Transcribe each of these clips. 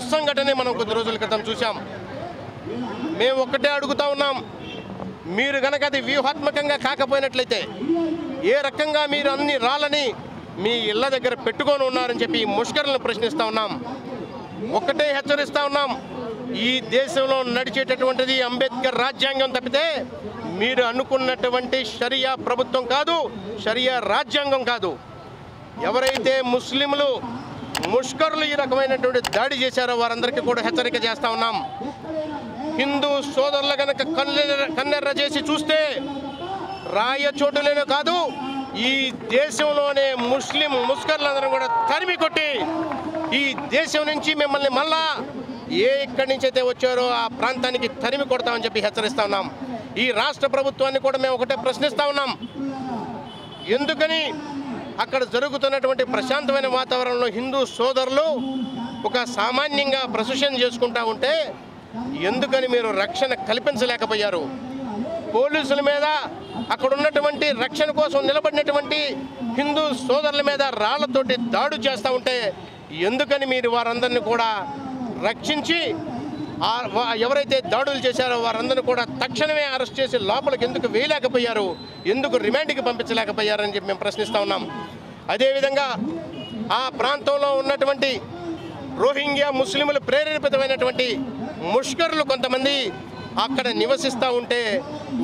దుస్సంఘటనే మనం కొద్ది రోజుల క్రితం చూసాం. మేము ఒక్కటే అడుగుతా ఉన్నాం, మీరు గనక అది వ్యూహాత్మకంగా కాకపోయినట్లయితే ఏ రకంగా మీరు అన్ని రాళ్ళని మీ ఇళ్ళ దగ్గర పెట్టుకొని ఉన్నారని చెప్పి ముష్కరులను ప్రశ్నిస్తూ ఉన్నాం. ఒక్కటే హెచ్చరిస్తూ ఉన్నాం, ఈ దేశంలో నడిచేటటువంటిది అంబేద్కర్ రాజ్యాంగం తప్పితే మీరు అనుకున్నటువంటి షరియా ప్రభుత్వం కాదు, షరియా రాజ్యాంగం కాదు. ఎవరైతే ముస్లింలు ముష్కరులు ఈ రకమైనటువంటి దాడి చేశారో వారందరికీ కూడా హెచ్చరిక చేస్తూ ఉన్నాం. హిందూ సోదరులు కనుక కన్నెర్ర చేసి చూస్తే రాయచోటులోనే కాదు, ఈ దేశంలోనే ముస్లిం ముష్కరులందరూ కూడా తరిమి కొట్టి ఈ దేశం నుంచి మిమ్మల్ని మళ్ళా ఎక్కడి నుంచి అయితే వచ్చారో ఆ ప్రాంతానికి తరిమి కొడతామని చెప్పి హెచ్చరిస్తూ ఉన్నాం. ఈ రాష్ట్ర ప్రభుత్వాన్ని కూడా మేము ఒకటే ప్రశ్నిస్తూ ఉన్నాం, ఎందుకని అక్కడ జరుగుతున్నటువంటి ప్రశాంతమైన వాతావరణంలో హిందూ సోదరులు ఒక సామాన్యంగా ప్రొసెషన్ చేసుకుంటూ ఉంటే ఎందుకని మీరు రక్షణ కల్పించలేకపోయారు? పోలీసుల మీద, అక్కడ ఉన్నటువంటి రక్షణ కోసం నిలబడినటువంటి హిందూ సోదరుల మీద రాళ్లతోటి దాడు చేస్తూ ఉంటే ఎందుకని మీరు వారందరినీ కూడా రక్షించి ఎవరైతే దాడులు చేశారో వారందరినీ కూడా తక్షణమే అరెస్ట్ చేసి లోపలికి ఎందుకు వేయలేకపోయారు? ఎందుకు రిమాండ్కి పంపించలేకపోయారని చెప్పి మేము ప్రశ్నిస్తూ ఉన్నాం. అదేవిధంగా ఆ ప్రాంతంలో ఉన్నటువంటి రోహింగ్యా ముస్లింలు ప్రేరేపితమైనటువంటి ముష్కరులు కొంతమంది అక్కడ నివసిస్తూ ఉంటే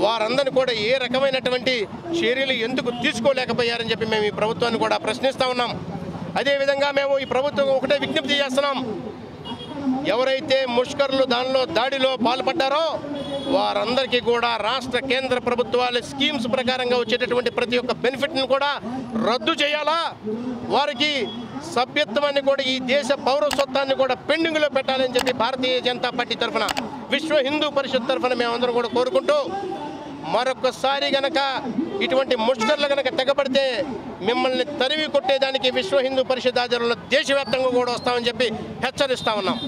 వారందరినీ కూడా ఏ రకమైనటువంటి చర్యలు ఎందుకు తీసుకోలేకపోయారని చెప్పి మేము ఈ ప్రభుత్వాన్ని కూడా ప్రశ్నిస్తూ ఉన్నాం. అదేవిధంగా మేము ఈ ప్రభుత్వం ఒకటే విజ్ఞప్తి చేస్తున్నాం, ఎవరైతే ముష్కరులు దాడిలో పాల్పడ్డారో వారందరికీ కూడా రాష్ట్ర కేంద్ర ప్రభుత్వాల స్కీమ్స్ ప్రకారంగా వచ్చేటటువంటి ప్రతి ఒక్క బెనిఫిట్ని కూడా రద్దు చేయాలా, వారికి సభ్యత్వాన్ని కూడా ఈ దేశ పౌరసత్వాన్ని కూడా పెండింగ్లో పెట్టాలని చెప్పి భారతీయ జనతా పార్టీ తరఫున, విశ్వ హిందూ పరిషత్ తరఫున మేమందరం కూడా కోరుకుంటూ మరొకసారి గనక ఇటువంటి ముష్కరులు గనక తెగబడితే మిమ్మల్ని తరిమి కొట్టేదానికి విశ్వ హిందూ పరిషత్ ఆధ్వర్యంలో దేశవ్యాప్తంగా కూడా వస్తామని చెప్పి హెచ్చరిస్తా ఉన్నాం.